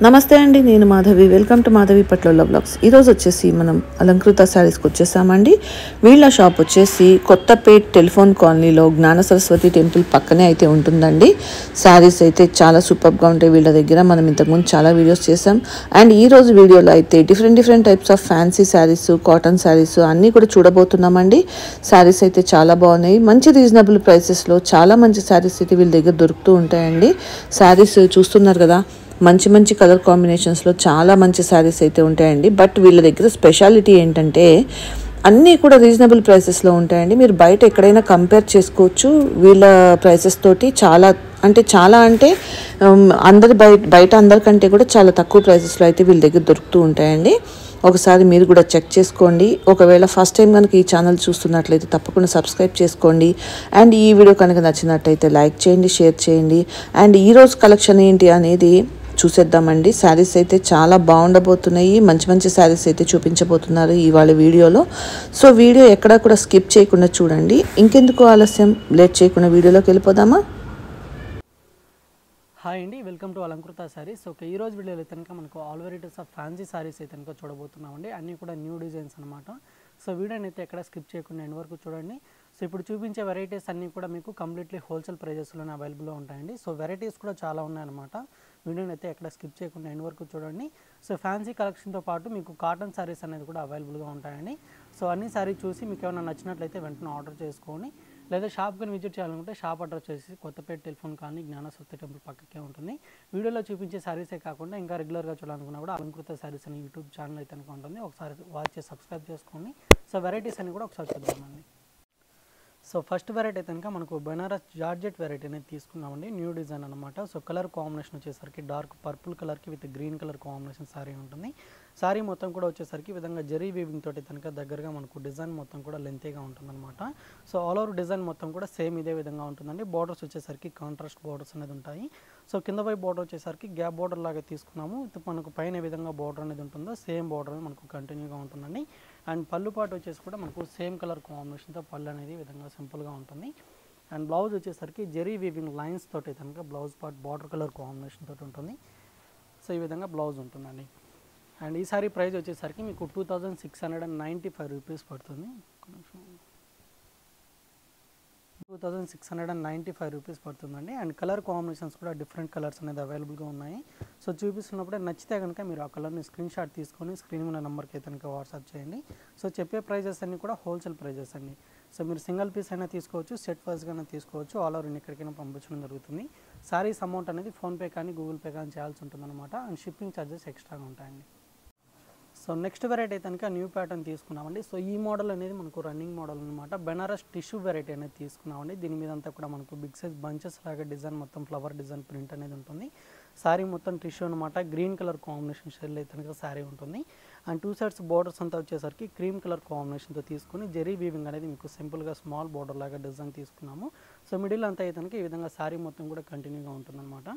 నమస్తే అండి, నేను Madhavi. Welcome to Madhavi Patlola blogs. ఈరోజు వచ్చేసి మనం అలంకృత శారీస్కి వచ్చేసామండి. వీళ్ళ షాప్ వచ్చేసి కొత్తపేట్ టెలిఫోన్ కాలనీలో జ్ఞాన సరస్వతి టెంపుల్ పక్కనే అయితే ఉంటుందండి. శారీస్ అయితే చాలా సూపర్గా ఉంటాయి వీళ్ళ దగ్గర. మనం ఇంతకుముందు చాలా వీడియోస్ చేసాం. అండ్ ఈ రోజు వీడియోలో అయితే different types of fancy saris, cotton saris అన్నీ కూడా చూడబోతున్నామండి. శారీస్ అయితే చాలా బాగున్నాయి. మంచి రీజనబుల్ ప్రైసెస్లో చాలా మంచి శారీస్ అయితే వీళ్ళ దగ్గర దొరుకుతూ ఉంటాయండి. శారీస్ చూస్తున్నారు కదా, మంచి కలర్ కాంబినేషన్స్లో చాలా మంచి శారీస్ అయితే ఉంటాయండి. బట్ వీళ్ళ దగ్గర స్పెషాలిటీ ఏంటంటే అన్నీ కూడా రీజనబుల్ ప్రైసెస్లో ఉంటాయండి. మీరు బయట ఎక్కడైనా కంపేర్ చేసుకోవచ్చు వీళ్ళ ప్రైసెస్ తోటి. చాలా అంటే బయట అందరికంటే కూడా చాలా తక్కువ ప్రైసెస్లో అయితే వీళ్ళ దగ్గర దొరుకుతూ ఉంటాయండి. ఒకసారి మీరు కూడా చెక్ చేసుకోండి. ఒకవేళ ఫస్ట్ టైం కనుక ఈ ఛానల్ చూస్తున్నట్లయితే తప్పకుండా సబ్స్క్రైబ్ చేసుకోండి. అండ్ ఈ వీడియో కనుక నచ్చినట్టయితే లైక్ చేయండి, షేర్ చేయండి. అండ్ ఈరోజు కలెక్షన్ ఏంటి అనేది చూసేద్దామండి. శారీస్ అయితే చాలా బాగుండబోతున్నాయి. మంచి శారీస్ అయితే చూపించబోతున్నారు ఇవాళ వీడియోలో. సో వీడియో ఎక్కడా కూడా స్కిప్ చేయకుండా చూడండి. ఇంకెందుకు ఆలస్యం, లేట్ చేయకుండా వీడియోలోకి వెళ్ళిపోదామా? హాయ్ అండి, welcome to Alankrita saris. Okay, ఈ రోజు వీడియోలో అయితే కనుక మనకు all varieties of fancy saris అయితే కనుక చూడబోతున్నామండి. అన్నీ కూడా న్యూ డిజైన్స్ అనమాట. సో వీడియోని అయితే ఎక్కడ స్కిప్ చేయకుండా ఎండ్ వరకు చూడండి. సో ఇప్పుడు చూపించే వెరైటీస్ అన్నీ కూడా మీకు కంప్లీట్లీ హోల్సేల్ ప్రైజెస్లోనే అవైలబుల్గా ఉంటాయండి. సో వెరైటీస్ కూడా చాలా ఉన్నాయన్నమాట. వీడియోని అయితే ఎక్కడ స్కిప్ చేయకుండా ఎండ్ వరకు చూడండి. సో ఫ్యాన్సీ కలెక్షన్తో పాటు మీకు కాటన్ శారీస్ అనేది కూడా అవైలబుల్గా ఉంటాయండి. సో అన్ని శారీ చూసి మీకు ఏమైనా నచ్చినట్లయితే వెంటనే ఆర్డర్ చేసుకొని, లేదా షాప్ కానీ విజిట్ చేయాలనుకుంటే షాప్ అడ్రస్ వచ్చేసి కొత్తపేట టెలిఫోన్ కానీ జ్ఞాన సరస్వతి టెంపుల్ పక్కకే ఉంటుంది. వీడియోలో చూపించే శారీసే కాకుండా ఇంకా రెగ్యులర్గా చూడాలనుకున్నా కూడా అలంకృత శారీస్ అని యూట్యూబ్ ఛానల్ అయితే కనుక ఉంటుంది. ఒకసారి వాచ్ చేసి సబ్స్క్రైబ్ చేసుకోండి. సో వెరైటీస్ అని కూడా ఒకసారి చూద్దామండి. సో ఫస్ట్ వెరైటీ అయితే కనుక మనకు బెనారస్ జార్జెట్ వెరైటీ అనేది తీసుకున్నామండి. న్యూ డిజైన్ అనమాట. సో కలర్ కాంబినేషన్ వచ్చేసరికి డార్క్ పర్పుల్ కలర్కి with green colour combination sari ఉంటుంది. శారీ మొత్తం కూడా వచ్చేసరికి ఈ విధంగా జరీ వీవింగ్ తోటి కనుక దగ్గరగా మనకు డిజైన్ మొత్తం కూడా లెంతీగా ఉంటుందన్నమాట. సో ఆల్ ఓవర్ డిజైన్ మొత్తం కూడా సేమ్ ఇదే విధంగా ఉంటుందండి. బార్డర్స్ వచ్చేసరికి కాంట్రాస్ట్ బార్డర్స్ అనేది ఉంటాయి. సో కింద వైపు బార్డర్ వచ్చేసరికి గ్యాప్ బార్డర్ లాగా తీసుకున్నాము. మనకు పైన ఏ విధంగా బార్డర్ అనేది ఉంటుందో సేమ్ బార్డర్ మనకు కంటిన్యూగా ఉంటుందండి. అండ్ పళ్ళు పాటు వచ్చేసి కూడా మనకు సేమ్ కలర్ కాంబినేషన్తో పళ్ళు అనేది ఈ విధంగా సింపుల్గా ఉంటుంది. అండ్ బ్లౌజ్ వచ్చేసరికి జెరీ వీవింగ్ లైన్స్ తోటి కనుక blouse part border colour combination తోటి ఉంటుంది. సో ఈ విధంగా బ్లౌజ్ ఉంటుందండి. అండ్ ఈ సారీ ప్రైస్ వచ్చేసరికి మీకు 2695 రూపీస్ పడుతుంది. 2695 రూపీస్ పడుతుందండి. అండ్ కలర్ కాంబినేషన్స్ కూడా డిఫరెంట్ కలర్స్ అనేది అవైలబుల్గా ఉన్నాయి. సో చూపిస్తున్నప్పుడే నచ్చితే కనుక మీరు ఆ కలర్ని స్క్రీన్ షాట్ తీసుకొని స్క్రీన్ మీద నెంబర్కి అయితే కనుక వాట్సాప్ చేయండి. సో చెప్పే ప్రైజెస్ అన్నీ కూడా హోల్సేల్ ప్రైజెస్ అండి. సో మీరు సింగిల్ పీస్ అయినా తీసుకోవచ్చు, సెట్ వైజ్గా అయినా తీసుకోవచ్చు. ఆల్ ఓవర్ ఎక్కడికైనా పంపించడం జరుగుతుంది. సారీస్ అమౌంట్ అనేది ఫోన్పే కానీ గూగుల్ పే కానీ చేయాల్సి ఉంటుందన్నమాట. అండ్ షిప్పింగ్ ఛార్జెస్ ఎక్స్ట్రాగా ఉంటాయండి. సో నెక్స్ట్ వెరైటీ అయితే కనుక న్యూ ప్యాటర్న్ తీసుకున్నామండి. సో ఈ మోడల్ అనేది మనకు రన్నింగ్ మోడల్ అనమాట. బెనారస్ టిష్యూ వెరైటీ అనేది తీసుకున్నామండి. దీని మీద అంతా కూడా మనకు బిగ్ సైజ్ బంచెస్ లాగా డిజైన్ మొత్తం ఫ్లవర్ డిజైన్ ప్రింట్ అనేది ఉంటుంది. శారీ మొత్తం టిష్యూ అనమాట. గ్రీన్ కలర్ కాంబినేషన్ షెల్ అయితే కనుక శారీ ఉంటుంది. అండ్ టూ సైడ్స్ బోర్డర్స్ అంతా వచ్చేసరికి క్రీమ్ కలర్ కాంబినేషన్తో తీసుకుని జెరీ వీవింగ్ అనేది మీకు సింపుల్గా స్మాల్ బోర్డర్ లాగా డిజైన్ తీసుకున్నాము. సో మిడిల్ అంతా అయితే కనుక ఈ విధంగా శారీ మొత్తం కూడా కంటిన్యూగా ఉంటుందన్నమాట.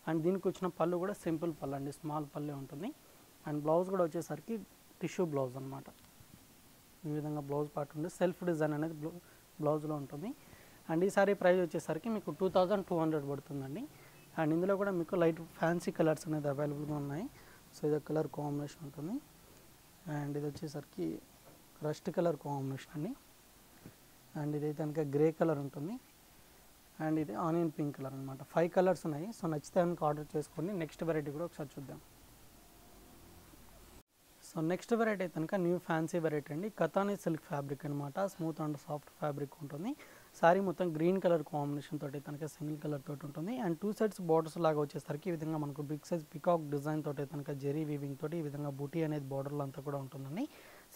అండ్ దీనికి వచ్చిన పళ్ళు కూడా సింపుల్ పళ్ళు అండి, స్మాల్ పళ్ళే ఉంటుంది. అండ్ బ్లౌజ్ కూడా వచ్చేసరికి టిష్యూ బ్లౌజ్ అనమాట. ఈ విధంగా బ్లౌజ్ పార్ట్ ఉంది. సెల్ఫ్ డిజైన్ అనేది బ్లౌజ్లో ఉంటుంది. అండ్ ఈ సారీ ప్రైస్ వచ్చేసరికి మీకు 2200 పడుతుందండి. అండ్ ఇందులో కూడా మీకు లైట్ ఫ్యాన్సీ కలర్స్ అనేది అవైలబుల్గా ఉన్నాయి. సో ఇది కలర్ కాంబినేషన్ ఉంటుంది. అండ్ ఇది వచ్చేసరికి రస్ట్ కలర్ కాంబినేషన్ అండి. అండ్ ఇది అయితే కనుక గ్రే కలర్ ఉంటుంది. అండ్ ఇది ఆనియన్ పింక్ కలర్ అనమాట. 5 కలర్స్ ఉన్నాయి. సో నచ్చితే కనుక ఆర్డర్ చేసుకోండి. నెక్స్ట్ వెరైటీ కూడా ఒకసారి చూద్దాం. సో నెక్స్ట్ వెరైటీ అయితే కనుక న్యూ ఫ్యాన్సీ వెరైటీ అండి. కతానీ సిల్క్ ఫ్యాబ్రిక్ అనమాట. స్మూత్ అండ్ సాఫ్ట్ ఫ్యాబ్రిక్ ఉంటుంది. శారీ మొత్తం గ్రీన్ కలర్ కాంబినేషన్ తోటి కనుక సింగిల్ కలర్ తోటి ఉంటుంది. అండ్ టూ సైడ్స్ బార్డర్స్ లాగా వచ్చేసరికి ఈ విధంగా మనకు బిగ్ సైజ్ పికాక్ డిజైన్ తోటి కనుక జెరీ వీవింగ్ తోటి ఈ విధంగా బూటీ అనేది బార్డర్లో అంతా కూడా ఉంటుందండి.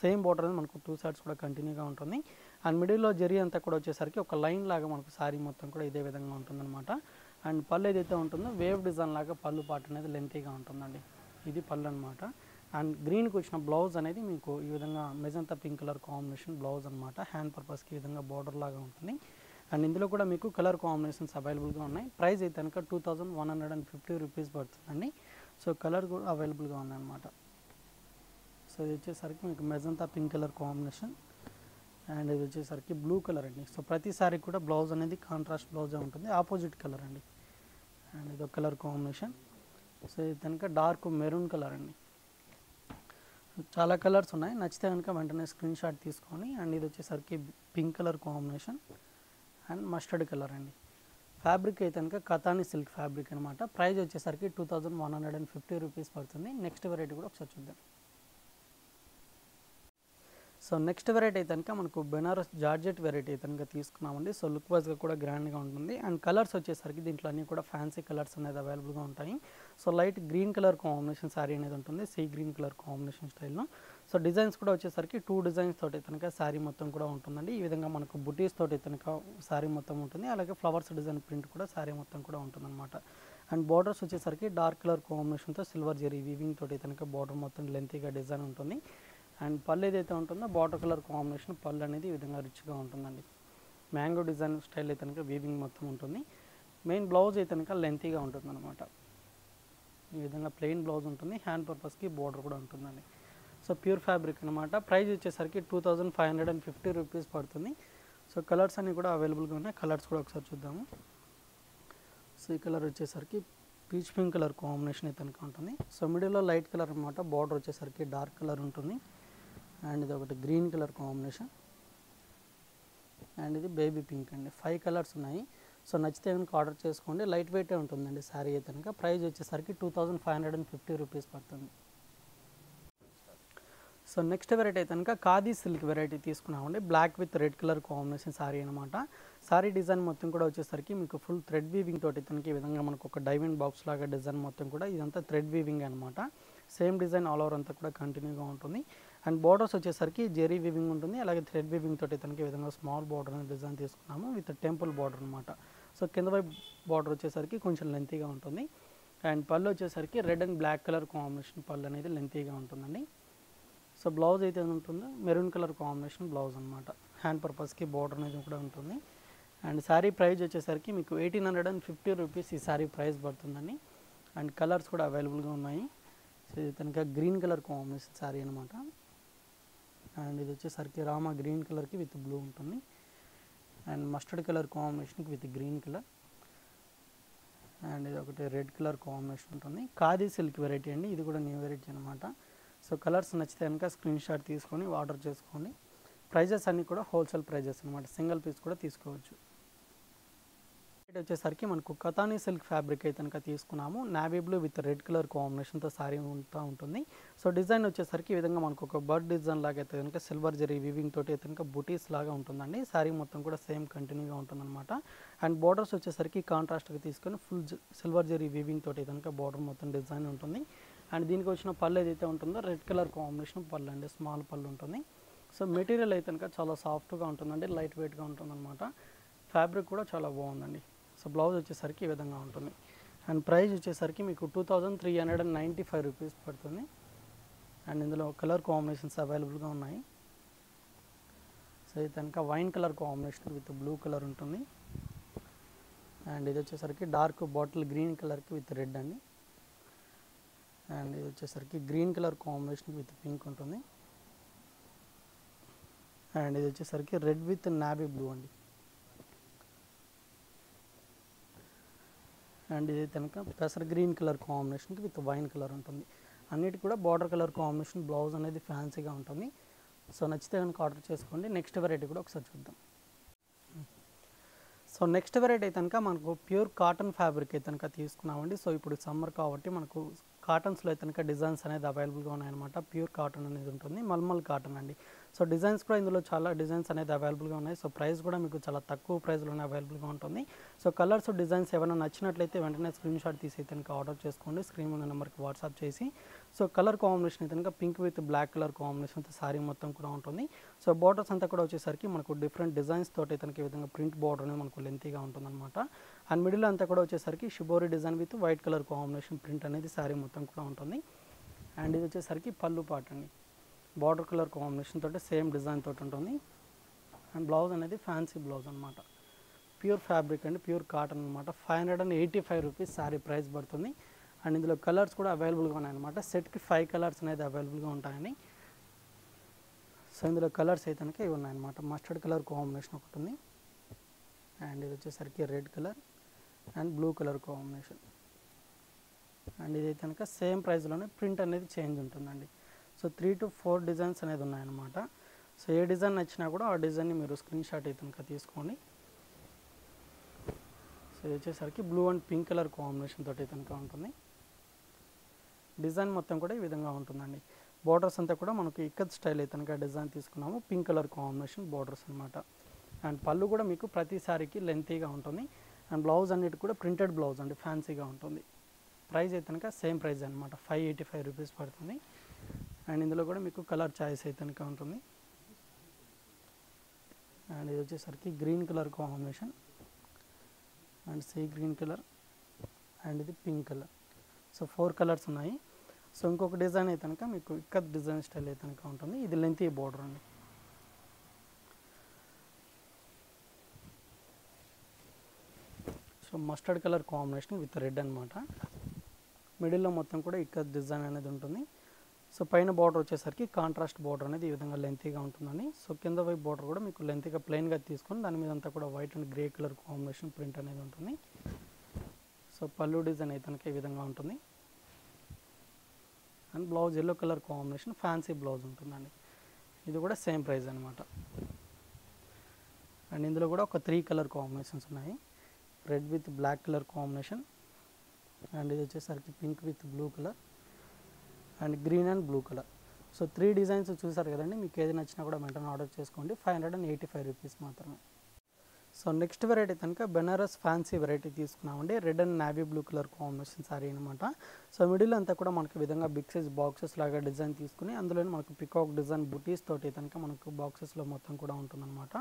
సేమ్ బార్డర్ అనేది మనకు టూ సైడ్స్ కూడా కంటిన్యూగా ఉంటుంది. అండ్ మిడిల్లో జెరీ అంతా కూడా వచ్చేసరికి ఒక లైన్ లాగా మనకు శారీ మొత్తం కూడా ఇదే విధంగా ఉంటుందన్నమాట. అండ్ పళ్ళు ఏదైతే ఉంటుందో వేవ్ డిజైన్ లాగా పళ్ళు పార్ట్ అనేది లెంతీగా ఉంటుందండి. ఇది పళ్ళు అనమాట. అండ్ గ్రీన్కి వచ్చిన బ్లౌజ్ అనేది మీకు ఈ విధంగా magenta pink colour combination blouse అనమాట. హ్యాండ్ పర్పస్కి ఈ విధంగా బార్డర్ లాగా ఉంటుంది. అండ్ ఇందులో కూడా మీకు కలర్ కాంబినేషన్స్ అవైలబుల్గా ఉన్నాయి. ప్రైస్ అయితే కనుక 2150 రూపీస్ పడుతుందండి. సో కలర్ కూడా అవైలబుల్గా ఉన్నాయన్నమాట. సో ఇది వచ్చేసరికి మీకు magenta pink colour combination. And ఇది వచ్చేసరికి బ్లూ కలర్ అండి. సో ప్రతిసారి కూడా బ్లౌజ్ అనేది కాంట్రాస్ట్ బ్లౌజే ఉంటుంది, ఆపోజిట్ కలర్ అండి. అండ్ ఇది కలర్ కాంబినేషన్. సో ఇది కనుక డార్క్ మెరూన్ కలర్ అండి. చాలా కలర్స్ ఉన్నాయి, నచ్చితే కనుక వెంటనే స్క్రీన్ షాట్ తీసుకొని. అండ్ ఇది వచ్చేసరికి pink colour combination and mustard colour అండి. ఫ్యాబ్రిక్ అయితే కనుక కతాని సిల్క్ ఫ్యాబ్రిక్ అనమాట. ప్రైస్ వచ్చేసరికి 2150 రూపీస్ పడుతుంది. నెక్స్ట్ వెరైటీ కూడా ఒకసారి చూద్దాం. సో నెక్స్ట్ వెరైటీ అయితే కనుక మనకు బెనారస్ జార్జెట్ వెరైటీ అయితే కనుక తీసుకున్నామండి. సో లుక్ వైజ్గా కూడా గ్రాండ్గా ఉంటుంది. అండ్ కలర్స్ వచ్చేసరికి దీంట్లో అన్నీ కూడా ఫ్యాన్సీ కలర్స్ అనేది అవైలబుల్గా ఉంటాయి. So light green colour combination sari అనేది ఉంటుంది, సీ గ్రీన్ కలర్ కాంబినేషన్ స్టైల్లో. సో డిజైన్స్ కూడా వచ్చేసరికి 2 డిజైన్స్ తోటి కనుక శారీ మొత్తం కూడా ఉంటుందండి. ఈ విధంగా మనకు బుటీస్ తోటి కనుక శారీ మొత్తం ఉంటుంది, అలాగే ఫ్లవర్స్ డిజైన్ ప్రింట్ కూడా శారీ మొత్తం కూడా ఉంటుందన్నమాట. అండ్ బార్డర్స్ వచ్చేసరికి డార్క్ కలర్ కాంబినేషన్తో సిల్వర్ జెరీ వీవింగ్ తోటి కనుక బార్డర్ మొత్తం లెంతీగా డిజైన్ ఉంటుంది. అండ్ పళ్ళు ఏదైతే ఉంటుందో బార్డర్ కలర్ కాంబినేషన్ పళ్ళు అనేది ఈ విధంగా రిచ్గా ఉంటుందండి. మ్యాంగో డిజైన్ స్టైల్ అయితే కనుక వీవింగ్ మొత్తం ఉంటుంది. మెయిన్ బ్లౌజ్ అయితే కనుక లెంతీగా ఉంటుంది అనమాట. ఈ విధంగా ప్లెయిన్ బ్లౌజ్ ఉంటుంది, హ్యాండ్ పర్పస్కి బార్డర్ కూడా ఉంటుందండి. సో ప్యూర్ ఫ్యాబ్రిక్ అనమాట. ప్రైస్ వచ్చేసరికి 2550 రూపీస్ పడుతుంది. సో కలర్స్ అన్నీ కూడా అవైలబుల్గా ఉన్నాయి. కలర్స్ కూడా ఒకసారి చూద్దాము. సో ఈ కలర్ వచ్చేసరికి పీచ్ పింక్ కలర్ కాంబినేషన్ అయితే కనుక ఉంటుంది. సో మిడిల్లో లైట్ కలర్ అనమాట, బార్డర్ వచ్చేసరికి డార్క్ కలర్ ఉంటుంది. అండ్ ఇది ఒకటి గ్రీన్ కలర్ కాంబినేషన్ అండ్ ఇది బేబీ పింక్ అండి. 5 కలర్స్ ఉన్నాయి. సో నచ్చితే కనుక ఆర్డర్ చేసుకోండి. లైట్ వెయిటే ఉంటుందండి శారీ అయితే కనుక. ప్రైస్ వచ్చేసరికి 2550 రూపీస్ పడుతుంది. సో నెక్స్ట్ వెరైటీ అయితే కనుక ఖాదీ సిల్క్ వెరైటీ తీసుకున్నామండి. Black with red colour combination sari అనమాట. శారీ డిజైన్ మొత్తం కూడా వచ్చేసరికి మీకు ఫుల్ థ్రెడ్ వీవింగ్ తోటి తనకి ఈ విధంగా మనకు ఒక డైమండ్ బాక్స్ లాగా డిజైన్ మొత్తం కూడా ఇదంతా థ్రెడ్ వీవింగ్ అనమాట. సేమ్ డిజైన్ ఆల్ ఓవర్ అంతా కూడా కంటిన్యూగా ఉంటుంది. అండ్ బార్డర్స్ వచ్చేసరికి జెరీ వీవింగ్ ఉంటుంది, అలాగే థ్రెడ్ వీవింగ్ తోటి తనకి ఈ విధంగా స్మాల్ బార్డర్ అనే డిజైన్ తీసుకున్నాము విత్ టెంపుల్ బార్డర్ అనమాట. సో కింద వైపు బార్డర్ వచ్చేసరికి కొంచెం లెంతీగా ఉంటుంది. అండ్ పళ్ళు వచ్చేసరికి red and black colour combination పళ్ళు అనేది లెంతీగా ఉంటుందండి. సో బ్లౌజ్ అయితే ఉంటుందో మెరూన్ కలర్ కాంబినేషన్ బ్లౌజ్ అనమాట. హ్యాండ్ పర్పస్కి బార్డర్ అనేది కూడా ఉంటుంది. అండ్ శారీ ప్రైస్ వచ్చేసరికి మీకు 1850 రూపీస్ ఈ శారీ ప్రైస్ పడుతుందండి. అండ్ కలర్స్ కూడా అవైలబుల్గా ఉన్నాయి. సో ఇది కనుక గ్రీన్ కలర్ కాంబినేషన్ శారీ అనమాట. అండ్ ఇది వచ్చేసరికి రామా గ్రీన్ కలర్కి విత్ బ్లూ ఉంటుంది. అండ్ మస్టర్డ్ కలర్ కాంబినేషన్కి విత్ గ్రీన్ కలర్. అండ్ ఇది ఒకటి రెడ్ కలర్ కాంబినేషన్ ఉంటుంది. ఖాదీ సిల్క్ వెరైటీ అండి, ఇది కూడా న్యూ వెరైటీ అనమాట. సో కలర్స్ నచ్చితే కనుక స్క్రీన్ షాట్ తీసుకొని ఆర్డర్ చేసుకోండి. ప్రైజెస్ అన్నీ కూడా హోల్సేల్ ప్రైజెస్ అనమాట, సింగిల్ పీస్ కూడా తీసుకోవచ్చు. వచ్చేసరికి మనకు కతానీ సిల్క్ ఫ్యాబ్రిక్ అయితే కనుక తీసుకున్నాము. Navy blue with red colour కాంబినేషన్తో శారీ ఉంటుంది. సో డిజైన్ వచ్చేసరికి ఈ విధంగా మనకు ఒక బర్డ్ డిజైన్ లాగా అయితే కనుక సిల్వర్ జరీ వీవింగ్ తోటి అయితే కనుక బుటీస్ లాగా ఉంటుందండి. శారీ మొత్తం కూడా సేమ్ కంటిన్యూగా ఉంటుందన్నమాట. అండ్ బార్డర్స్ వచ్చేసరికి కాంట్రాస్ట్గా తీసుకొని ఫుల్ సిల్వర్ జరీ వీవింగ్ తోటి కనుక బార్డర్ మొత్తం డిజైన్ ఉంటుంది. అండ్ దీనికి వచ్చిన పళ్ళు ఏదైతే ఉంటుందో రెడ్ కలర్ కాంబినేషన్ పళ్ళు అండి, స్మాల్ పళ్ళు ఉంటుంది. సో మెటీరియల్ అయితే కనుక చాలా సాఫ్ట్గా ఉంటుందండి, లైట్ వెయిట్గా ఉంటుందన్నమాట. ఫ్యాబ్రిక్ కూడా చాలా బాగుందండి. సో బ్లౌజ్ వచ్చేసరికి ఈ విధంగా ఉంటుంది. అండ్ ప్రైస్ వచ్చేసరికి మీకు 2395 రూపీస్ పడుతుంది. అండ్ ఇందులో కలర్ కాంబినేషన్స్ అవైలబుల్గా ఉన్నాయి. సో ఇది కనుక wine colour combination with blue colour ఉంటుంది. అండ్ ఇది వచ్చేసరికి డార్క్ బాటిల్ గ్రీన్ కలర్కి విత్ రెడ్ అండి. అండ్ ఇది వచ్చేసరికి green colour combination with pink ఉంటుంది. అండ్ ఇది వచ్చేసరికి రెడ్ విత్ నావీ బ్లూ అండి. అండ్ ఇది కనుక పెసర గ్రీన్ కలర్ కాంబినేషన్కి విత్ వైన్ కలర్ ఉంటుంది. అన్నిటి కూడా బార్డర్ కలర్ కాంబినేషన్ బ్లౌజ్ అనేది ఫ్యాన్సీగా ఉంటుంది. సో నచ్చితే కనుక ఆర్డర్ చేసుకోండి. నెక్స్ట్ వెరైటీ కూడా ఒకసారి చూద్దాం. సో నెక్స్ట్ వెరైటీ అయితే కనుక మనకు ప్యూర్ కాటన్ ఫ్యాబ్రిక్ అయితే కనుక తీసుకున్నామండి. సో ఇప్పుడు సమ్మర్ కాబట్టి మనకు కాటన్స్లో అయితే కనుక డిజైన్స్ అనేది అవైలబుల్గా ఉన్నాయన్నమాట. ప్యూర్ కాటన్ అనేది ఉంటుంది, మల్మల్ కాటన్ అండి. సో డిజైన్స్ కూడా ఇందులో చాలా డిజైన్స్ అనేది అవైలబుల్గా ఉన్నాయి. సో ప్రైస్ కూడా మీకు చాలా తక్కువ ప్రైస్లోనే అవైలబుల్గా ఉంటుంది. సో కలర్స్ డిజైన్స్ ఏమైనా నచ్చినట్లయితే వెంటనే స్క్రీన్ షాట్ తీసి అయితే కనుక ఆర్డర్ చేసుకోండి. స్క్రీన్ ఉన్న నెంబర్కి వాట్సాప్ చేసి. సో కలర్ కాంబినేషన్ అయితే కనుక పింక్ విత్ బ్లాక్ కలర్ కాంబినేషన్తో శారీ మొత్తం కూడా ఉంటుంది. సో బార్డర్స్ అంతా కూడా వచ్చేసరికి మనకు డిఫరెంట్ డిజైన్స్ తోటి అయితే ఈ విధంగా ప్రింట్ బార్డర్ అనేది మనకు లెంతీగా ఉంటుందన్నమాట. అండ్ మిడిల్ అంతా కూడా వచ్చేసరికి shibori design with white colour combination print అనేది శారీ మొత్తం కూడా ఉంటుంది. అండ్ ఇది వచ్చేసరికి పళ్ళు పార్ట్ అండి, బార్డర్ కలర్ కాంబినేషన్ తోటి సేమ్ డిజైన్ తోటి ఉంటుంది. అండ్ బ్లౌజ్ అనేది ఫ్యాన్సీ బ్లౌజ్ అనమాట. ప్యూర్ ఫ్యాబ్రిక్ అండి, ప్యూర్ కాటన్ అనమాట. 585 రూపీస్ శారీ ప్రైస్ పడుతుంది. అండ్ ఇందులో కలర్స్ కూడా అవైలబుల్గా ఉన్నాయన్నమాట. సెట్కి 5 కలర్స్ అనేది అవైలబుల్గా ఉంటాయని. సో ఇందులో కలర్స్ అయితే కనుక ఇవి ఉన్నాయన్నమాట. మస్టర్డ్ కలర్ కాంబినేషన్ ఒకటి ఉంది. అండ్ ఇది వచ్చేసరికి red colour and blue colour combination. And ఇది కనుక సేమ్ ప్రైస్లోనే ప్రింట్ అనేది చేంజ్ ఉంటుందండి. సో 3 to 4 డిజైన్స్ అనేది ఉన్నాయన్నమాట. సో ఏ డిజైన్ నచ్చినా కూడా ఆ డిజైన్ని మీరు స్క్రీన్ షాట్ అయితే కనుక తీసుకోండి. సో ఇది వచ్చేసరికి blue and pink colour combination తోటి కనుక ఉంటుంది. డిజైన్ మొత్తం కూడా ఈ విధంగా ఉంటుందండి. బోర్డర్స్ అంతా కూడా మనకు ఇక్కత్ స్టైల్ అయితే కనుక డిజైన్ తీసుకున్నాము. పింక్ కలర్ కాంబినేషన్ బోర్డర్స్ అనమాట. అండ్ పళ్ళు కూడా మీకు ప్రతి సారీకి లెంతీగా ఉంటుంది. అండ్ బ్లౌజ్ అన్నిటి కూడా ప్రింటెడ్ బ్లౌజ్ అండి, ఫ్యాన్సీగా ఉంటుంది. ప్రైస్ అయితే కనుక సేమ్ ప్రైస్ అనమాట, 585 రూపీస్ పడుతుంది. అండ్ ఇందులో కూడా మీకు కలర్ చాయిస్ అయితే కనుక ఉంటుంది. అండ్ ఇది వచ్చేసరికి green colour combination and sea green colour and ఇది పింక్ కలర్. సో 4 కలర్స్ ఉన్నాయి. సో ఇంకొక డిజైన్ అయితే కనుక మీకు ఇక్కత్ డిజైన్ స్టైల్ అయితే కనుక ఉంటుంది. ఇది లెంతీ బోర్డర్ అండి. So mustard colour combination with red అనమాట. మిడిల్లో మొత్తం కూడా ఇక్కత్ డిజైన్ అనేది ఉంటుంది. సో పైన బార్డర్ వచ్చేసరికి కాంట్రాస్ట్ బార్డర్ అనేది ఈ విధంగా లెంతీగా ఉంటుందండి. సో కింద వైపు బార్డర్ కూడా మీకు లెంతీగా ప్లెయిన్గా తీసుకొని దాని మీద అంతా కూడా white and grey colour combination print అనేది ఉంటుంది. సో పళ్ళు డిజైన్ అయితే కనుక ఈ విధంగా ఉంటుంది. And blouse yellow colour combination fancy blouse ఉంటుందండి. ఇది కూడా సేమ్ ప్రైస్ అనమాట. అండ్ ఇందులో కూడా ఒక 3 కలర్ కాంబినేషన్స్ ఉన్నాయి. Red with black colour combination and ఇది వచ్చేసరికి pink with blue colour and green and blue colour. So 3 designs చూసారు కదండి. మీకు ఏది నచ్చినా కూడా వెంటనే ఆర్డర్ చేసుకోండి. 585 రూపీస్ మాత్రమే. సో నెక్స్ట్ వెరైటీ కనుక బెనారస్ ఫ్యాన్సీ వెరైటీ తీసుకున్నామండి. Red and navy blue colour combination sari అనమాట. సో మిడిల్ అంతా కూడా మనకు విధంగా బిగ్ సైజ్ బాక్సెస్ లాగా డిజైన్ తీసుకుని అందులో మనకు పికాక్ డిజైన్ బుటీస్ తోటి కనుక మనకు బాక్సెస్లో మొత్తం కూడా ఉంటుందన్నమాట.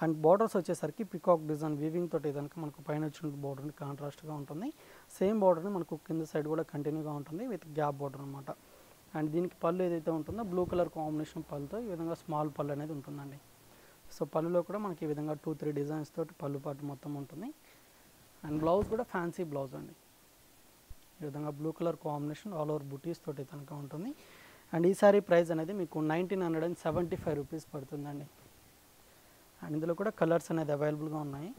అండ్ బార్డర్స్ వచ్చేసరికి పికాక్ డిజైన్ వీవింగ్ తోటి కనుక మనకు పైన వచ్చిన బార్డర్ని కాంట్రాస్ట్గా ఉంటుంది. సేమ్ బార్డర్ని మనకు కింద సైడ్ కూడా కంటిన్యూగా ఉంటుంది విత్ గ్యాప్ బార్డర్ అనమాట. అండ్ దీనికి పళ్ళు ఏదైతే ఉంటుందో బ్లూ కలర్ కాంబినేషన్ పళ్ళుతో ఈ విధంగా స్మాల్ పళ్ళు అనేది ఉంటుందండి. సో పళ్ళులో కూడా మనకి ఈ విధంగా 2-3 డిజైన్స్ తోటి పళ్ళు పాటు మొత్తం ఉంటుంది. అండ్ బ్లౌజ్ కూడా ఫ్యాన్సీ బ్లౌజ్ అండి. ఈ విధంగా blue colour combination all over బుటీస్ తోటి కనుక ఉంటుంది. అండ్ ఈ సారీ ప్రైస్ అనేది మీకు 1975 రూపీస్ పడుతుందండి. అండ్ ఇందులో కూడా కలర్స్ అనేది అవైలబుల్గా ఉన్నాయి.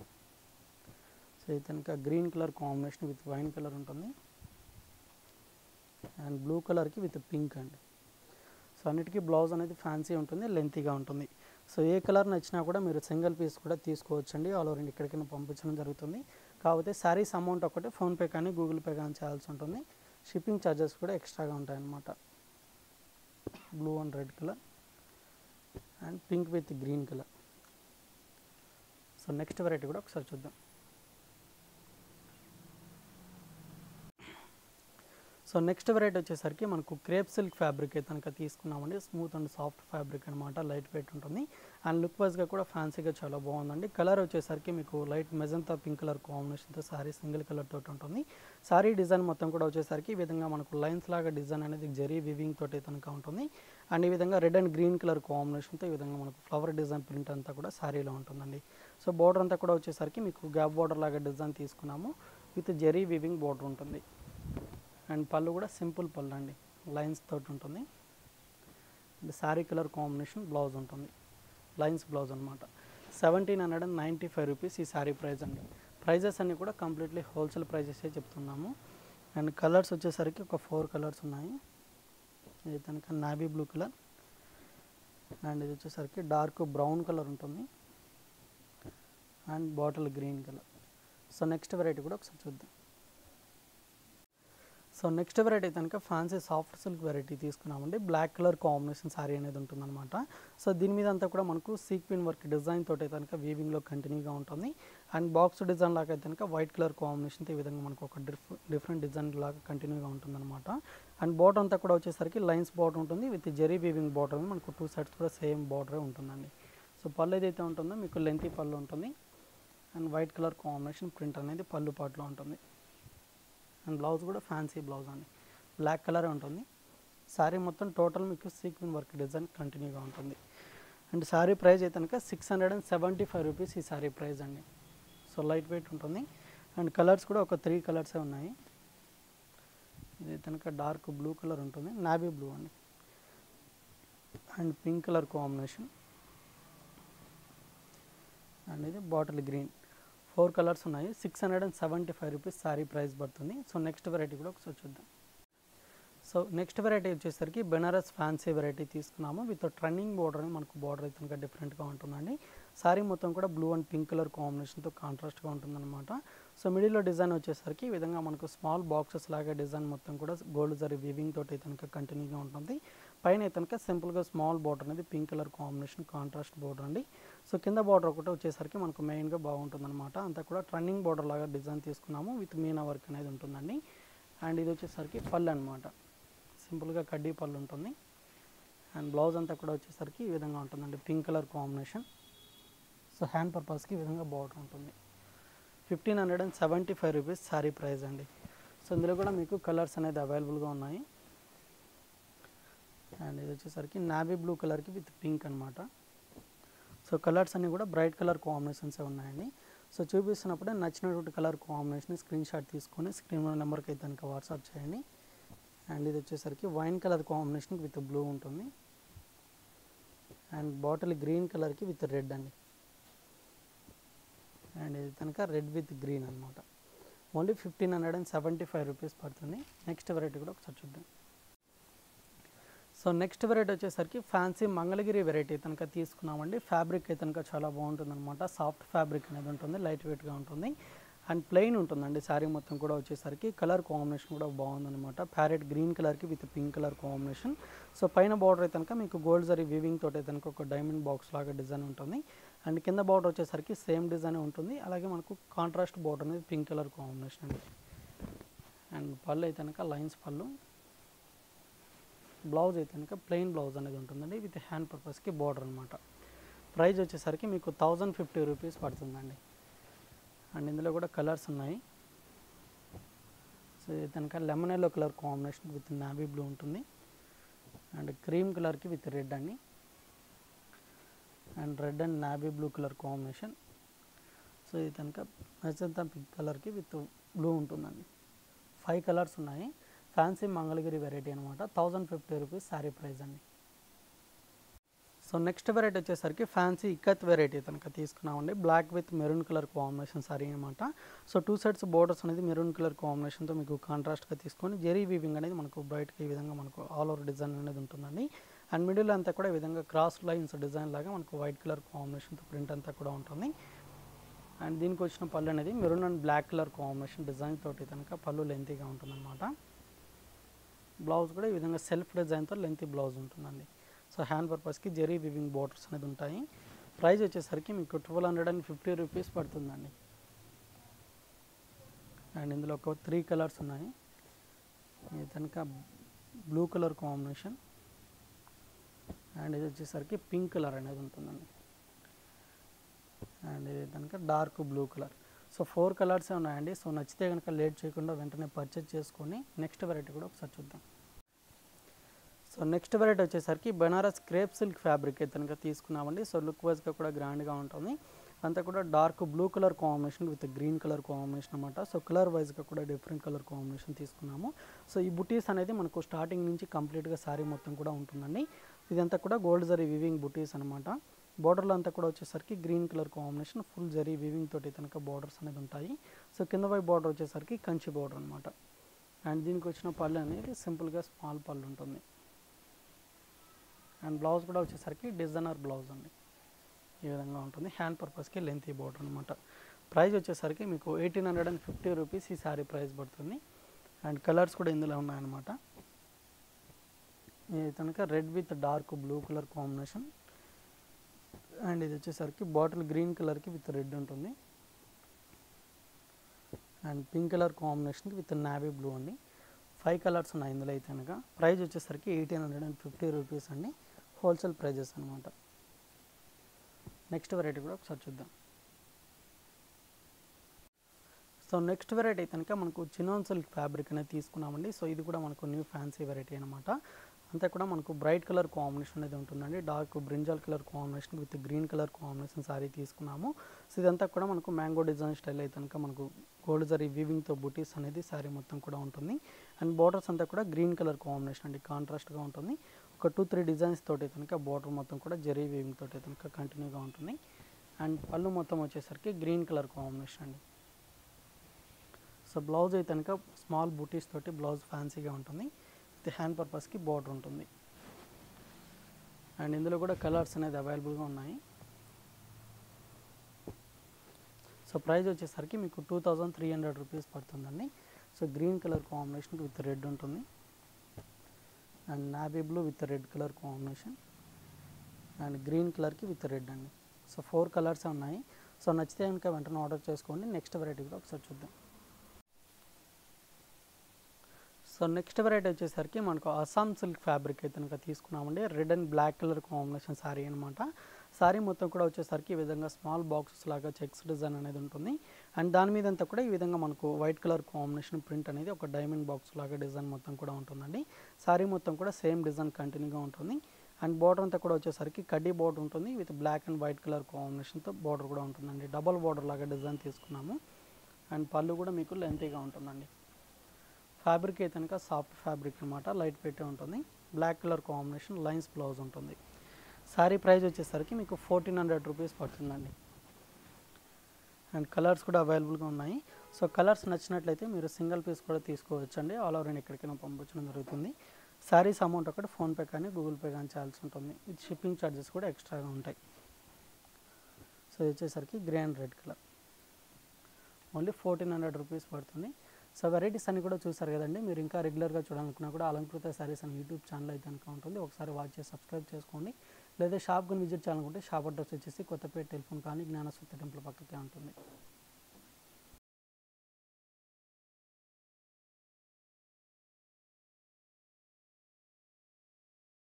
సో ఇది కనుక green colour combination with wine colour ఉంటుంది. అండ్ బ్లూ కలర్కి విత్ పింక్ అండి. సో అన్నిటికీ బ్లౌజ్ అనేది ఫ్యాన్సీ ఉంటుంది, లెంతీగా ఉంటుంది. సో ఏ కలర్ నచ్చినా కూడా మీరు సింగిల్ పీస్ కూడా తీసుకోవచ్చండి. ఆల్ ఓవర్ ఎక్కడికైనా పంపించడం జరుగుతుంది. కాకపోతే శారీస్ అమౌంట్ ఒకటి ఫోన్పే కానీ గూగుల్ పే కానీ చేయాల్సి ఉంటుంది. షిప్పింగ్ ఛార్జెస్ కూడా ఎక్స్ట్రాగా ఉంటాయన్నమాట. Blue and red colour and pink with green colour. So next variety కూడా ఒకసారి చూద్దాం. సో నెక్స్ట్ వెరైటీ వచ్చేసరికి మనకు క్రేప్ సిల్క్ ఫ్యాబ్రిక్ అయితే కనుక తీసుకున్నామండి. స్మూత్ అండ్ సాఫ్ట్ ఫ్యాబ్రిక్ అనమాట, లైట్ వెయిట్ ఉంటుంది. అండ్ లుక్ వైజ్గా కూడా ఫ్యాన్సీగా చాలా బాగుందండి. కలర్ వచ్చేసరికి మీకు లైట్ మెజంతా పింక్ కలర్ కాంబినేషన్తో సారీ సింగిల్ కలర్ తోటి ఉంటుంది. సారీ డిజైన్ మొత్తం కూడా వచ్చేసరికి ఈ విధంగా మనకు లైన్స్ లాగా డిజైన్ అనేది జరీ వివింగ్ తోటి కనుక ఉంటుంది. అండ్ ఈ విధంగా రెడ్ అండ్ గ్రీన్ కలర్ కాంబినేషన్తో ఈ విధంగా మనకు ఫ్లవర్ డిజైన్ ప్రింట్ అంతా కూడా సారీలో ఉంటుందండి. సో బార్డర్ అంతా కూడా వచ్చేసరికి మీకు గ్యాప్ బార్డర్ లాగా డిజైన్ తీసుకున్నాము విత్ జరీ వివింగ్ బార్డర్ ఉంటుంది. అండ్ పళ్ళు కూడా సింపుల్ పళ్ళు అండి, లైన్స్ తోటి ఉంటుంది. And sari colour combination blouse ఉంటుంది, లైన్స్ బ్లౌజ్ అనమాట. 1795 రూపీస్ ఈ శారీ ప్రైస్ అండి. ప్రైజెస్ అన్నీ కూడా కంప్లీట్లీ హోల్సేల్ ప్రైజెసే చెప్తున్నాము. అండ్ కలర్స్ వచ్చేసరికి ఒక 4 కలర్స్ ఉన్నాయి. ఇది కనుక నావీ బ్లూ కలర్ అండ్ ఇది వచ్చేసరికి డార్క్ బ్రౌన్ కలర్ ఉంటుంది and bottle green colour. So next variety కూడా ఒకసారి చూద్దాం. సో నెక్స్ట్ వెరైటీ కనుక ఫ్యాన్సీ సాఫ్ట్ సిల్క్ వెరైటీ తీసుకున్నామండి. బ్లాక్ కలర్ కాంబినేషన్ శారీ అనేది ఉంటుందన్నమాట. సో దీని మీద అంతా కూడా మనకు సీక్వెన్ వర్క్ డిజైన్ తోటి కనుక వీవింగ్లో కంటిన్యూగా ఉంటుంది. అండ్ బాక్స్ డిజైన్ లాగా అయితే కనుక వైట్ కలర్ కాంబినేషన్తో ఈ విధంగా మనకు ఒక డిఫరెంట్ డిజైన్ లాగా కంటిన్యూగా ఉంటుందన్నమాట. అండ్ బార్డర్ అంతా కూడా వచ్చేసరికి లైన్స్ బార్డర్ ఉంటుంది విత్ జెరీ వీవింగ్ బార్డర్. మనకు 2 సైడ్స్ కూడా సేమ్ బార్డరే ఉంటుందండి. సో పళ్ళు ఏదైతే ఉంటుందో మీకు లెంతీ పళ్ళు ఉంటుంది and white colour combination print అనేది పళ్ళు పాటలో ఉంటుంది. అండ్ బ్లౌజ్ కూడా ఫ్యాన్సీ బ్లౌజ్ అండి, బ్లాక్ కలర్ ఉంటుంది. శారీ మొత్తం టోటల్ మీకు సీక్వెన్ వర్క్ డిజైన్ కంటిన్యూగా ఉంటుంది. అండ్ శారీ ప్రైస్ అయితే కనుక 675 రూపీస్ ఈ శారీ ప్రైస్ అండి. సో లైట్ వెయిట్ ఉంటుంది. అండ్ కలర్స్ కూడా ఒక 3 కలర్సే ఉన్నాయి. ఇది కనుక డార్క్ బ్లూ కలర్ ఉంటుంది, నావీ బ్లూ అండి and pink colour combination and ఇది బాటిల్ గ్రీన్. 4 కలర్స్ ఉన్నాయి. 675 రూపీస్ శారీ ప్రైస్ పడుతుంది. సో నెక్స్ట్ వెరైటీ కూడా ఒకసారి చూద్దాం. సో నెక్స్ట్ వెరైటీ వచ్చేసరికి బెనారస్ ఫ్యాన్సీ వెరైటీ తీసుకున్నాము. విత్ రన్నింగ్ బోర్డర్ అని మనకు బోర్డర్ అయితే కనుక డిఫరెంట్గా ఉంటుందండి. సారీ మొత్తం కూడా బ్లూ అండ్ పింక్ కలర్ కాంబినేషన్తో కాంట్రాస్ట్గా ఉంటుందన్నమాట. సో మిడిల్లో డిజైన్ వచ్చేసరికి ఈ విధంగా మనకు స్మాల్ బాక్సెస్ లాగా డిజైన్ మొత్తం కూడా గోల్డ్ జరీ వీవింగ్ తోటి అయితే కనుక కంటిన్యూగా ఉంటుంది. పైన అయితే కనుక సింపుల్గా స్మాల్ బార్డర్ అనేది pink colour combination contrast border అండి. సో కింద బార్డర్ ఒకటి వచ్చేసరికి మనకు మెయిన్గా బాగుంటుందన్నమాట. అంతా కూడా రన్నింగ్ బార్డర్ లాగా డిజైన్ తీసుకున్నాము. విత్ మీనా వర్క్ అనేది ఉంటుందండి. అండ్ ఇది వచ్చేసరికి పళ్ళు అనమాట. సింపుల్గా కడ్డీ పళ్ళు ఉంటుంది. అండ్ బ్లౌజ్ అంతా కూడా వచ్చేసరికి ఈ విధంగా ఉంటుందండి, pink colour combination. So hand పర్పస్కి ఈ విధంగా బార్డర్ ఉంటుంది. 1575 రూపీస్ శారీ ప్రైస్ అండి. సో ఇందులో కూడా మీకు కలర్స్ అనేది అవైలబుల్గా ఉన్నాయి. అండ్ ఇది వచ్చేసరికి నావీ బ్లూ కలర్కి విత్ పింక్ అనమాట. సో కలర్స్ అన్నీ కూడా బ్రైట్ కలర్ కాంబినేషన్సే ఉన్నాయండి. సో చూపిస్తున్నప్పుడే నచ్చినటువంటి కలర్ కాంబినేషన్ స్క్రీన్ షాట్ తీసుకొని స్క్రీన్ నెంబర్కి అయితే కనుక వాట్సాప్ చేయండి. అండ్ ఇది వచ్చేసరికి wine colour combination with blue ఉంటుంది. అండ్ బాటిల్ గ్రీన్ కలర్కి విత్ రెడ్ అండి. అండ్ ఇది కనుక రెడ్ విత్ గ్రీన్ అనమాట. ఓన్లీ 1575 రూపీస్ పడుతుంది. నెక్స్ట్ వెరైటీ కూడా ఒకసారి చూద్దాం. సో నెక్స్ట్ వెరైటీ వచ్చేసరికి ఫ్యాన్సీ మంగళగిరి వెరైటీ కనుక తీసుకున్నామండి. ఫ్యాబ్రిక్ అయితే కనుక చాలా బాగుంటుంది అనమాట. సాఫ్ట్ ఫ్యాబ్రిక్ అనేది ఉంటుంది, లైట్ వెయిట్గా ఉంటుంది. అండ్ ప్లెయిన్ ఉంటుందండి. శారీ మొత్తం కూడా వచ్చేసరికి కలర్ కాంబినేషన్ కూడా బాగుందన్నమాట. ప్యారెట్ గ్రీన్ కలర్కి with pink colour combination. So పైన బార్డర్ అయితే కనుక మీకు గోల్డ్ జరీ వీవింగ్ తోటి అయితే కనుక ఒక డైమండ్ బాక్స్ లాగా డిజైన్ ఉంటుంది. అండ్ కింద బార్డర్ వచ్చేసరికి సేమ్ డిజైన్ ఉంటుంది. అలాగే మనకు కాంట్రాస్ట్ బార్డర్ అనేది పింక్ కలర్ కాంబినేషన్ అండి. అండ్ పళ్ళు అయితే కనుక లైన్స్ పళ్ళు. బ్లౌజ్ అయితే కనుక ప్లెయిన్ బ్లౌజ్ అనేది ఉంటుందండి విత్ హ్యాండ్ పర్పస్కి బార్డర్ అనమాట. ప్రైస్ వచ్చేసరికి మీకు 1050 రూపీస్ పడుతుందండి. అండ్ ఇందులో కూడా కలర్స్ ఉన్నాయి. సో ఇది కనుక lemon yellow colour combination with navy blue ఉంటుంది. అండ్ క్రీమ్ కలర్కి విత్ రెడ్ అండి. And red and navy blue colour combination. So ఇది కనుక మెజంతా పింక్ కలర్కి విత్ బ్లూ ఉంటుందండి. 5 కలర్స్ ఉన్నాయి. ఫ్యాన్సీ మంగళగిరి వెరైటీ అనమాట. 1050 రూపీస్ శారీ ప్రైస్ అండి. సో నెక్స్ట్ వెరైటీ వచ్చేసరికి ఫ్యాన్సీ ఇక్కత్ వెరైటీ కనుక తీసుకున్నామండి. Black with maroon colour combination sari అనమాట. సో 2 సైడ్స్ బోర్డర్స్ అనేది మెరూన్ కలర్ కాంబినేషన్తో మీకు కాంట్రాస్ట్గా తీసుకొని జెరీ వీవింగ్ అనేది మనకు బ్రైట్గా ఈ విధంగా మనకు ఆల్ ఓవర్ డిజైన్ అనేది ఉంటుందండి. అండ్ మిడిల్ అంతా కూడా ఈ విధంగా క్రాస్ లైన్స్ డిజైన్ లాగా మనకు వైట్ కలర్ కాంబినేషన్తో ప్రింట్ అంతా కూడా ఉంటుంది. అండ్ దీనికి వచ్చిన పళ్ళు అనేది maroon and black colour combination design తోటి కనుక పళ్ళు లెంతీగా ఉంటుందన్నమాట. బ్లౌజ్ కూడా ఈ విధంగా సెల్ఫ్ డిజైన్తో లెంతీ బ్లౌజ్ ఉంటుందండి. సో హ్యాండ్ పర్పస్కి జెరీ వివింగ్ బోర్డర్స్ అనేది ఉంటాయి. ప్రైస్ వచ్చేసరికి మీకు 1250 రూపీస్ పడుతుందండి. అండ్ ఇందులో ఒక 3 కలర్స్ ఉన్నాయి. ఇది కనుక బ్లూ కలర్ కాంబినేషన్. అండ్ ఇది వచ్చేసరికి పింక్ కలర్ అనేది ఉంటుందండి. అండ్ ఇది కనుక డార్క్ బ్లూ కలర్. సో 4 కలర్సే ఉన్నాయండి. సో నచ్చితే కనుక లేట్ చేయకుండా వెంటనే పర్చేజ్ చేసుకొని నెక్స్ట్ వెరైటీ కూడా ఒకసారి చూద్దాం. సో నెక్స్ట్ వెరైటీ వచ్చేసరికి బెనారస్ క్రేప్ సిల్క్ ఫ్యాబ్రిక్ అయితే కనుక తీసుకున్నామండి. సో లుక్ వైజ్గా కూడా గ్రాండ్గా ఉంటుంది. అంతా కూడా dark blue colour combination with green colour combination అనమాట. సో కలర్ వైజ్గా కూడా డిఫరెంట్ కలర్ కాంబినేషన్ తీసుకున్నాము. సో ఈ బుటీస్ అనేది మనకు స్టార్టింగ్ నుంచి కంప్లీట్గా శారీ మొత్తం కూడా ఉంటుందండి. ఇదంతా కూడా గోల్డ్ జరీ వివింగ్ బుటీస్ అనమాట. బార్డర్లో అంతా కూడా వచ్చేసరికి green colour combination full zari weaving తోటి కనుక బార్డర్స్ అనేది ఉంటాయి. సో కింద వైపు బార్డర్ వచ్చేసరికి కంచి బార్డర్ అనమాట. అండ్ దీనికి వచ్చిన పళ్ళు అనేది సింపుల్గా స్మాల్ పళ్ళు ఉంటుంది. అండ్ బ్లౌజ్ కూడా వచ్చేసరికి డిజైనర్ బ్లౌజ్ అండి, ఈ విధంగా ఉంటుంది. హ్యాండ్ పర్పస్కి లెంతీ బార్డర్ అనమాట. ప్రైస్ వచ్చేసరికి మీకు 1850 రూపీస్ ఈ శారీ ప్రైస్ పడుతుంది. అండ్ కలర్స్ కూడా ఇందులో ఉన్నాయన్నమాట. ఇది కనుక red with dark blue colour combination. And ఇది వచ్చేసరికి బాటిల్ గ్రీన్ కలర్కి విత్ రెడ్ ఉంటుంది. అండ్ పింక్ కలర్ కాంబినేషన్కి విత్ నావీ బ్లూ అండి. 5 కలర్స్ ఉన్నాయి ఇందులో అయితే కనుక. ప్రైస్ వచ్చేసరికి 1850 రూపీస్ అండి, హోల్సేల్ ప్రైజెస్ అనమాట. నెక్స్ట్ వెరైటీ కూడా ఒకసారి చూద్దాం. సో నెక్స్ట్ వెరైటీ కనుక మనకు చినాన్ సిల్క్ ఫ్యాబ్రిక్ అనేది తీసుకున్నామండి. సో ఇది కూడా మనకు న్యూ ఫ్యాన్సీ వెరైటీ అనమాట. అంతా కూడా మనకు బ్రైట్ కలర్ కాంబినేషన్ అనేది ఉంటుందండి. Dark brinjal colour combination with green colour combination sorry తీసుకున్నాము. సో ఇదంతా కూడా మనకు మ్యాంగో డిజైన్ స్టైల్ అయితే కనుక మనకు గోల్డ్ జరీ వీవింగ్తో బూటీస్ అనేది సారీ మొత్తం కూడా ఉంటుంది. అండ్ బార్డర్స్ అంతా కూడా గ్రీన్ కలర్ కాంబినేషన్ అండి, కాంట్రాస్ట్గా ఉంటుంది. ఒక 2-3 డిజైన్స్ తోటి కనుక బార్డర్ మొత్తం కూడా జరీ వీవింగ్ తోటి కనుక కంటిన్యూగా ఉంటుంది. అండ్ పళ్ళు మొత్తం వచ్చేసరికి గ్రీన్ కలర్ కాంబినేషన్ అండి. సో బ్లౌజ్ అయితే కనుక స్మాల్ బూటీస్ తోటి బ్లౌజ్ ఫ్యాన్సీగా ఉంటుంది. విత్ హ్యాండ్ పర్పస్కి బార్డర్ ఉంటుంది. అండ్ ఇందులో కూడా కలర్స్ అనేది అవైలబుల్గా ఉన్నాయి. సో ప్రైస్ వచ్చేసరికి మీకు 2300 రూపీస్ పడుతుందండి. So green colour combination with red ఉంటుంది. And navy blue with red colour combination and green కలర్కి విత్ రెడ్ అండి. సో 4 కలర్స్ ఉన్నాయి. సో నచ్చితే కనుక వెంటనే ఆర్డర్ చేసుకోండి. నెక్స్ట్ వెరైటీ కూడా ఒకసారి చూద్దాం. సో నెక్స్ట్ వెరైటీ వచ్చేసరికి మనకు అస్సాం సిల్క్ ఫ్యాబ్రిక్ అయితే కనుక తీసుకున్నామండి. Red and black colour combination sari అనమాట. శారీ మొత్తం కూడా వచ్చేసరికి ఈ విధంగా స్మాల్ బాక్సెస్ లాగా చెక్స్ డిజైన్ అనేది ఉంటుంది. అండ్ దాని మీద అంతా కూడా ఈ విధంగా మనకు వైట్ కలర్ కాంబినేషన్ ప్రింట్ అనేది ఒక డైమండ్ బాక్స్ లాగా డిజైన్ మొత్తం కూడా ఉంటుందండి. శారీ మొత్తం కూడా సేమ్ డిజైన్ కంటిన్యూగా ఉంటుంది. అండ్ బార్డర్ అంతా కూడా వచ్చేసరికి కడ్డీ బార్డర్ ఉంటుంది. With black and white colour కాంబినేషన్తో బార్డర్ కూడా ఉంటుందండి. డబల్ బార్డర్ లాగా డిజైన్ తీసుకున్నాము. అండ్ పళ్ళు కూడా మీకు లెంతీగా ఉంటుందండి. ఫ్యాబ్రిక్ అయితే కనుక సాఫ్ట్ ఫ్యాబ్రిక్ అనమాట, లైట్ వెయిట్ ఉంటుంది. Black colour combination lines blouse ఉంటుంది. శారీ ప్రైస్ వచ్చేసరికి మీకు 1400 రూపీస్ పడుతుందండి. అండ్ కలర్స్ కూడా అవైలబుల్గా ఉన్నాయి. సో కలర్స్ నచ్చినట్లయితే మీరు సింగిల్ పీస్ కూడా తీసుకోవచ్చండి. ఆల్ ఓవర్ ఇండియా ఎక్కడికైనా పంపించడం జరుగుతుంది. శారీస్ అమౌంట్ ఒకటి ఫోన్పే కానీ గూగుల్ పే కానీ చేయాల్సి ఉంటుంది. ఇది షిప్పింగ్ ఛార్జెస్ కూడా ఎక్స్ట్రాగా ఉంటాయి. సో ఇది వచ్చేసరికి grey and red colour only 1400 rupees పడుతుంది. సో వెరైటీస్ అన్ని కూడా చూసారు కదండి. మీరు ఇంకా రెగ్యులర్గా చూడాలనుకున్నా కూడా అలంకృత శారీస్ అని యూట్యూబ్ ఛానల్ అయితే కనుక ఉంటుంది. ఒకసారి వాచ్ చేసి సబ్స్క్రైబ్ చేసుకోండి. లేదా షాప్ కానీ విజిట్ చేయాలనుకుంటే షాప్ అడ్రస్ వచ్చేసి కొత్తపేట టెలిఫోన్ కానీ జ్ఞానసూత్ర టెంపుల్ పక్కకే ఉంటుంది.